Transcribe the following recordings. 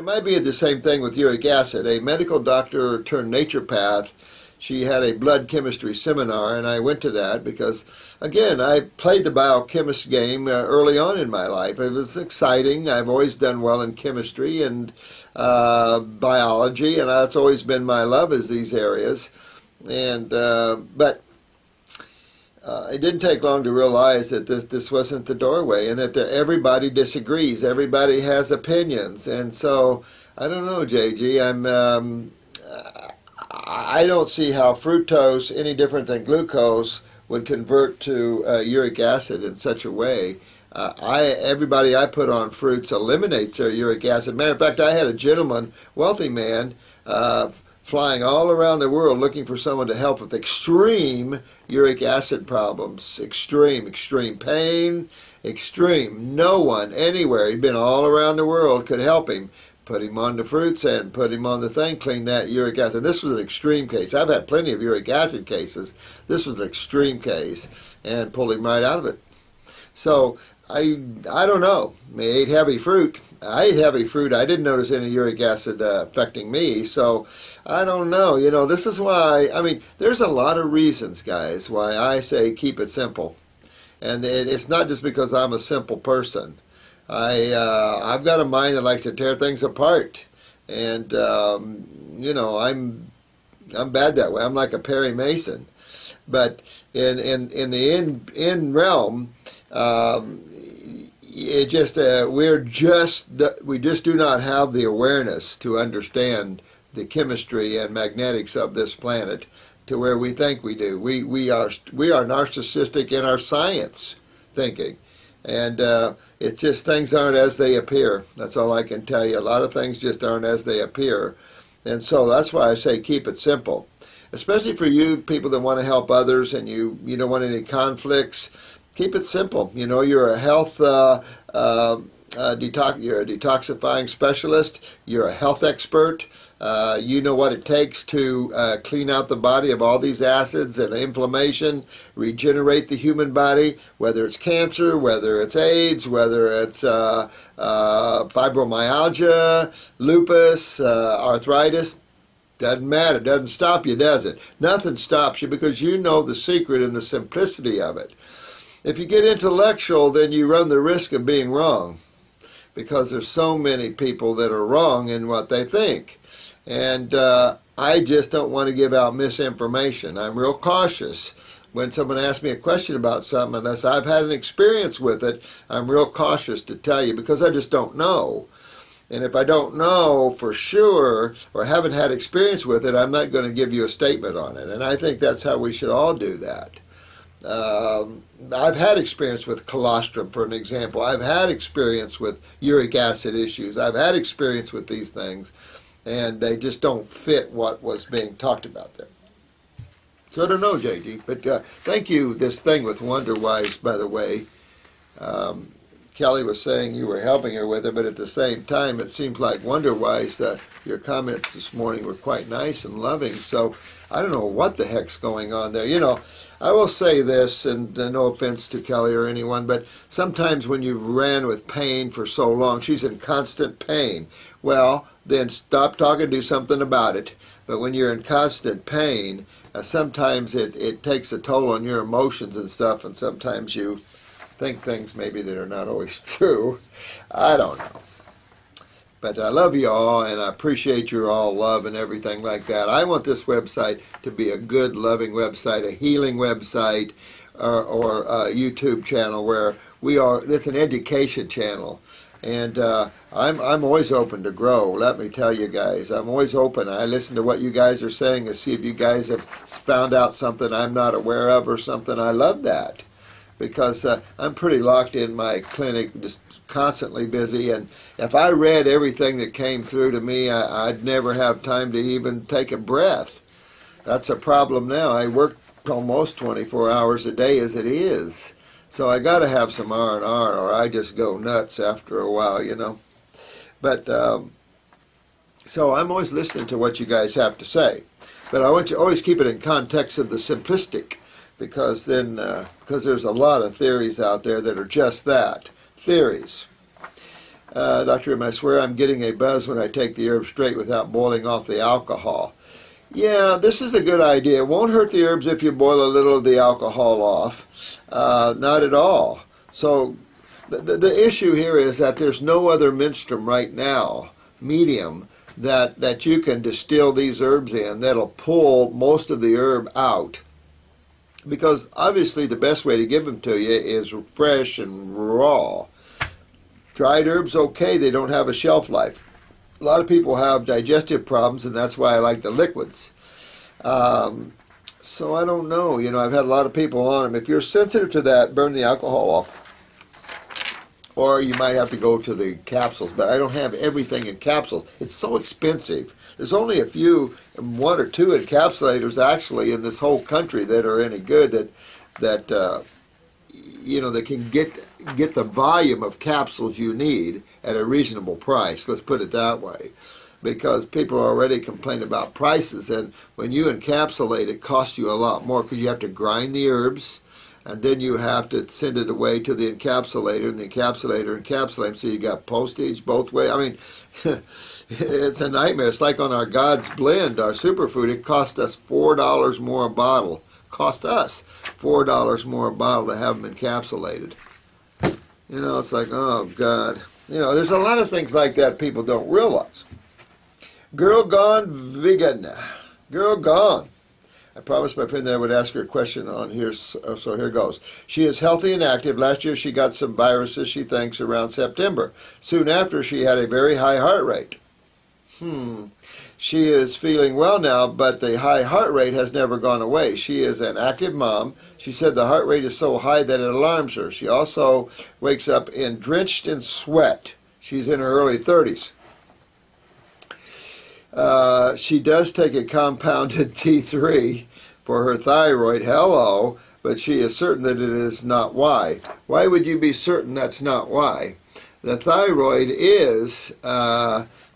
it might be the same thing with uric acid. A medical doctor turned naturopath. She had a blood chemistry seminar, and I went to that because, again, I played the biochemist game early on in my life. It was exciting. I've always done well in chemistry and biology, and that's always been my love, is these areas. And but it didn't take long to realize that this wasn't the doorway, and that everybody disagrees. Everybody has opinions, and so I don't know, JG. I don't see how fructose, any different than glucose, would convert to uric acid in such a way. Everybody I put on fruits eliminates their uric acid. Matter of fact, I had a gentleman, wealthy man, flying all around the world looking for someone to help with extreme uric acid problems. Extreme pain, extreme. No one anywhere, he'd been all around the world, could help him. Put him on the fruits and put him on the thing, clean that uric acid. This was an extreme case. I've had plenty of uric acid cases. This was an extreme case, and pulled him right out of it. So I don't know. I ate heavy fruit. I ate heavy fruit. I didn't notice any uric acid affecting me. So I don't know. You know, this is why, I mean, there's a lot of reasons, guys, why I say keep it simple. And it's not just because I'm a simple person. I've got a mind that likes to tear things apart, and you know, I'm bad that way. I'm like a Perry Mason, but in the in realm, it just we just do not have the awareness to understand the chemistry and magnetics of this planet to where we think we do. We are narcissistic in our science thinking. And it's just things aren't as they appear. That's all I can tell you. A lot of things just aren't as they appear. And so that's why I say keep it simple. Especially for you people that want to help others and you don't want any conflicts. Keep it simple. You know, you're a health you're a detoxifying specialist. You're a health expert. You know what it takes to clean out the body of all these acids and inflammation, regenerate the human body, whether it's cancer, whether it's AIDS, whether it's fibromyalgia, lupus, arthritis. Doesn't matter. Doesn't stop you, does it? Nothing stops you because you know the secret and the simplicity of it. If you get intellectual, then you run the risk of being wrong because there's so many people that are wrong in what they think. And I just don't want to give out misinformation. I'm real cautious. When someone asks me a question about something, unless I've had an experience with it, I'm real cautious to tell you because I just don't know. And if I don't know for sure or haven't had experience with it, I'm not going to give you a statement on it. And I think that's how we should all do that. I've had experience with colostrum, for an example. I've had experience with uric acid issues. I've had experience with these things. And they just don't fit what was being talked about there. So I don't know, JD, but thank you. This thing with WonderWise, by the way, Kelly was saying you were helping her with it, but at the same time, it seems like WonderWise, your comments this morning were quite nice and loving. So I don't know what the heck's going on there. You know, I will say this, and no offense to Kelly or anyone, but sometimes when you ran with pain for so long, she's in constant pain. Well, then stop talking, do something about it. But when you're in constant pain, sometimes it takes a toll on your emotions and stuff, and sometimes you think things maybe that are not always true. I don't know. But I love you all, and I appreciate your all love and everything like that. I want this website to be a good, loving website, a healing website, or a YouTube channel where we are. It's an education channel. And I'm always open to grow. Let me tell you guys, I'm always open. I listen to what you guys are saying to see if you guys have found out something I'm not aware of or something. I love that because I'm pretty locked in my clinic, just constantly busy. And if I read everything that came through to me, I'd never have time to even take a breath. That's a problem now. I work almost 24 hours a day as it is. So I got to have some R&R, or I just go nuts after a while, you know. But so I'm always listening to what you guys have to say. But I want you to always keep it in context of the simplistic, because then because there's a lot of theories out there that are just that, theories. Dr. M, I swear I'm getting a buzz when I take the herb straight without boiling off the alcohol. Yeah, this is a good idea. It won't hurt the herbs if you boil a little of the alcohol off. Not at all. So the issue here is that there's no other menstruum right now, medium, that you can distill these herbs in that'll pull most of the herb out. Because obviously the best way to give them to you is fresh and raw. Dried herbs, okay, they don't have a shelf life. A lot of people have digestive problems, and that's why I like the liquids. So I don't know. You know, I've had a lot of people on them. If you're sensitive to that, burn the alcohol off. Or you might have to go to the capsules, but I don't have everything in capsules. It's so expensive. There's only a few, one or two encapsulators actually in this whole country that are any good that you know, that can get the volume of capsules you need at a reasonable price. Let's put it that way. Because people are already complaining about prices, and when you encapsulate, it costs you a lot more because you have to grind the herbs, and then you have to send it away to the encapsulator, and the encapsulator encapsulates them, so you got postage both ways. I mean, it's a nightmare. It's like on our God's Blend, our superfood, it cost us $4 more a bottle. Cost us $4 more a bottle to have them encapsulated. You know, it's like, oh, God. You know, there's a lot of things like that people don't realize. Girl gone vegan. Girl gone. I promised my friend that I would ask her a question on here, so here goes. She is healthy and active. Last year she got some viruses, she thinks, around September. Soon after, she had a very high heart rate. She is feeling well now, but the high heart rate has never gone away. She is an active mom. She said the heart rate is so high that it alarms her. She also wakes up drenched in sweat. She's in her early 30s. She does take a compounded T3 for her thyroid, hello, but she is certain that it is not why. Why would you be certain that's not why? The thyroid is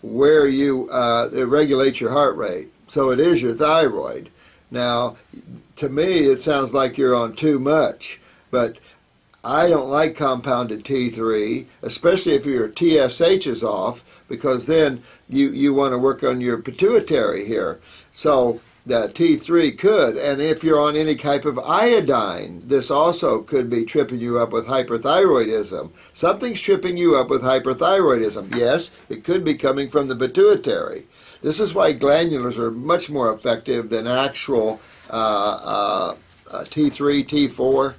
where you it regulates your heart rate, so it is your thyroid. Now, to me, it sounds like you're on too much, but I don't like compounded T3, especially if your TSH is off, because then you want to work on your pituitary here. So that T3 could, and if you're on any type of iodine, this also could be tripping you up with hyperthyroidism. Something's tripping you up with hyperthyroidism. Yes, it could be coming from the pituitary. This is why glandulars are much more effective than actual T3, T4.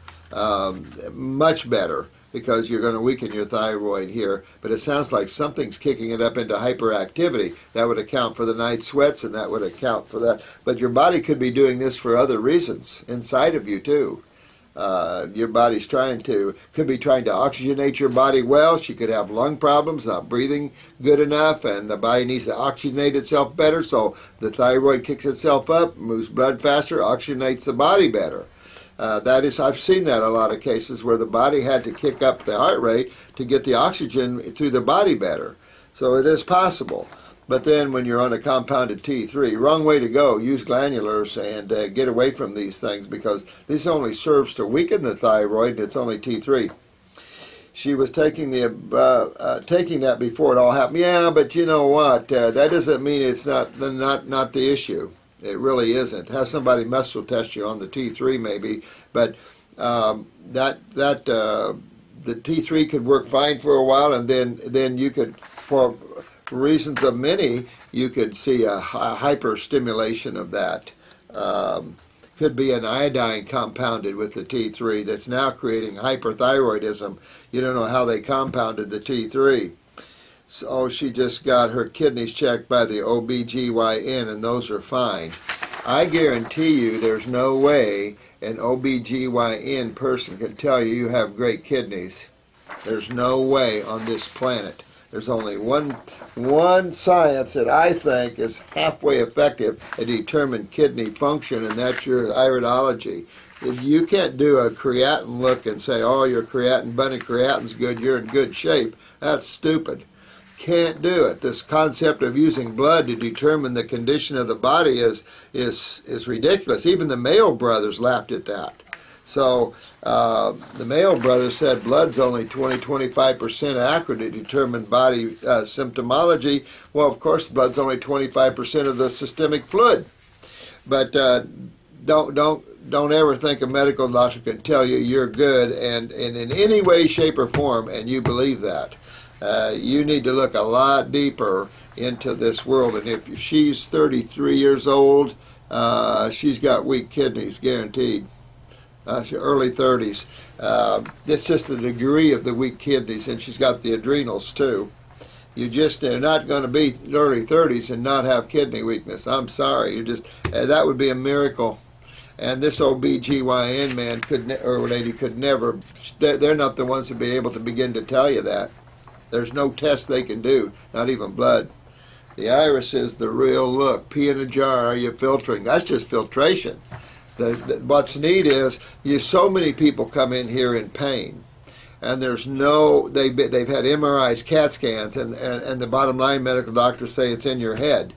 Much better, because you're going to weaken your thyroid here. But it sounds like something's kicking it up into hyperactivity. That would account for the night sweats, and that would account for that. But your body could be doing this for other reasons inside of you too. Your body's could be trying to oxygenate your body well. She could have lung problems, not breathing good enough, and the body needs to oxygenate itself better, so the thyroid kicks itself up, moves blood faster, oxygenates the body better. I've seen that in a lot of cases where the body had to kick up the heart rate to get the oxygen to the body better. So it is possible. But then when you're on a compounded T3, wrong way to go. Use glandulars and get away from these things, because this only serves to weaken the thyroid, and it's only T3. She was taking that before it all happened. Yeah, but you know what? That doesn't mean it's not the issue. It really isn't. Have somebody muscle test you on the T3 maybe, but the T3 could work fine for a while, and then you could, for reasons of many, you could see a hyperstimulation of that. Could be an iodine compounded with the T3 that's now creating hyperthyroidism. You don't know how they compounded the T3. So she just got her kidneys checked by the OBGYN, and those are fine. I guarantee you there's no way an OBGYN person can tell you you have great kidneys. There's no way on this planet. There's only one science that I think is halfway effective at determining kidney function, and that's your iridology. If you can't do a creatinine look and say, oh, your bunny creatine's good, you're in good shape, that's stupid. Can't do it. This concept of using blood to determine the condition of the body is ridiculous. Even the Mayo brothers laughed at that. So the Mayo brothers said blood's only 20-25% accurate to determine body symptomology. Well, of course, blood's only 25% of the systemic fluid. But don't ever think a medical doctor can tell you you're good and in any way, shape, or form, and you believe that. You need to look a lot deeper into this world. And if she's 33 years old, she's got weak kidneys, guaranteed. Early 30s. It's just the degree of the weak kidneys, and she's got the adrenals too. You just are not going to be early 30s and not have kidney weakness. I'm sorry. You just that would be a miracle. And this OBGYN man or lady could never. They're not the ones to be able to begin to tell you that. There's no test they can do, not even blood. The iris is the real look. Pee in a jar. Are you filtering? That's just filtration. What's neat is so many people come in here in pain, and there's they've had MRIs, CAT scans, and the bottom line medical doctors say it's in your head.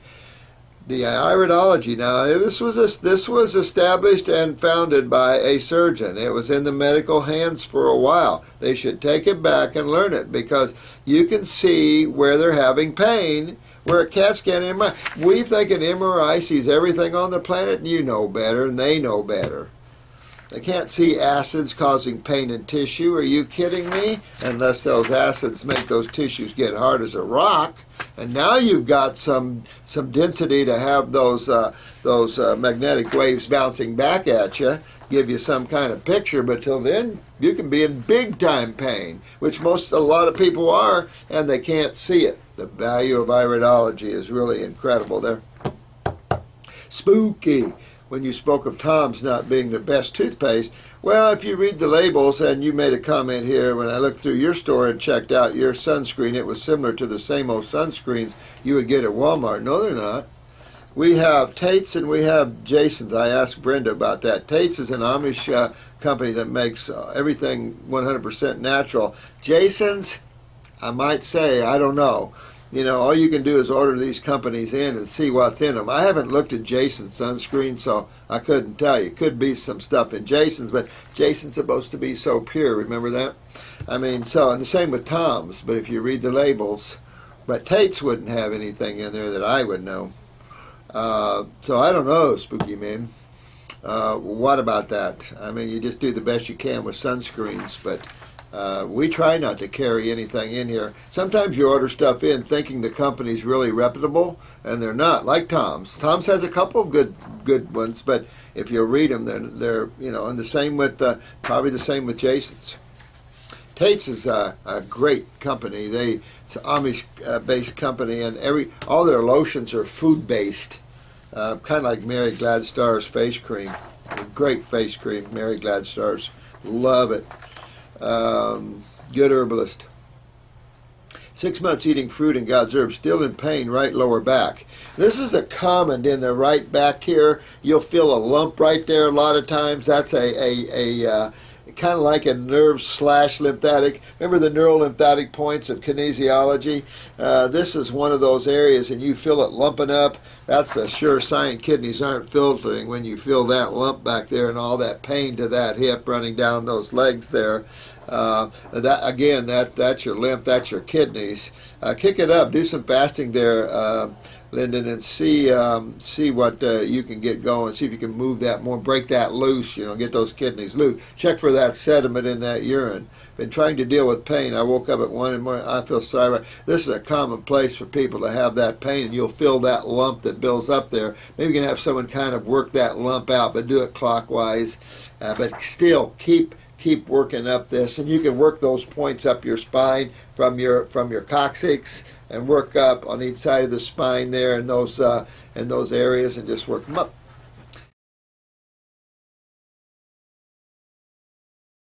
The iridology now, this was established and founded by a surgeon. It was in the medical hands for a while. They should take it back and learn it, because you can see where they're having pain. Where a CAT scan and MRI, we think an MRI sees everything on the planet, and you know better, and they know better. They can't see acids causing pain in tissue. Are you kidding me? Unless those acids make those tissues get hard as a rock, and now you've got some density to have those magnetic waves bouncing back at you, give you some kind of picture. But till then, you can be in big time pain, which a lot of people are, and they can't see it. The value of iridology is really incredible there. Spooky. When you spoke of Tom's not being the best toothpaste, well, if you read the labels, and you made a comment here, when I looked through your store and checked out your sunscreen, it was similar to the same old sunscreens you would get at Walmart. No, they're not. We have Tate's and we have Jason's. I asked Brenda about that. Tate's is an Amish company that makes everything 100% natural. Jason's, I might say, I don't know. You know, all you can do is order these companies in and see what's in them. I haven't looked at Jason's sunscreen, so I couldn't tell you. Could be some stuff in Jason's, but Jason's supposed to be so pure. Remember that? I mean, and the same with Tom's, but if you read the labels. But Tate's wouldn't have anything in there that I would know. So I don't know, Spooky Man. What about that? I mean, you just do the best you can with sunscreens, but we try not to carry anything in here. Sometimes you order stuff in thinking the company's really reputable, and they're not, like Tom's. Tom's has a couple of good ones, but if you read them, they're and the same with, probably the same with Jason's. Tate's is a great company. It's an Amish-based company, and all their lotions are food-based, kind of like Mary Gladstar's face cream. A great face cream, Mary Gladstar's. Love it. Good herbalist. 6 months eating fruit and God's herbs, still in pain, right lower back. This is a common in the right back here. You'll feel a lump right there a lot of times. That's a kind of like a nerve/lymphatic. Remember the neurolymphatic points of kinesiology? This is one of those areas, and you feel it lumping up. That's a sure sign kidneys aren't filtering when you feel that lump back there and all that pain to that hip running down those legs there. That's your lymph, that's your kidneys. Kick it up, do some fasting there, Lyndon, and see what you can get going. See if you can move that more, break that loose, get those kidneys loose. Check for that sediment in that urine. Been trying to deal with pain. I woke up at 1 in the morning, I feel sorry. This is a common place for people to have that pain, and you'll feel that lump that builds up there. Maybe you can have someone kind of work that lump out, but do it clockwise. But still, keep working up this, and you can work those points up your spine from your coccyx and work up on each side of the spine there in those areas, and just work them up.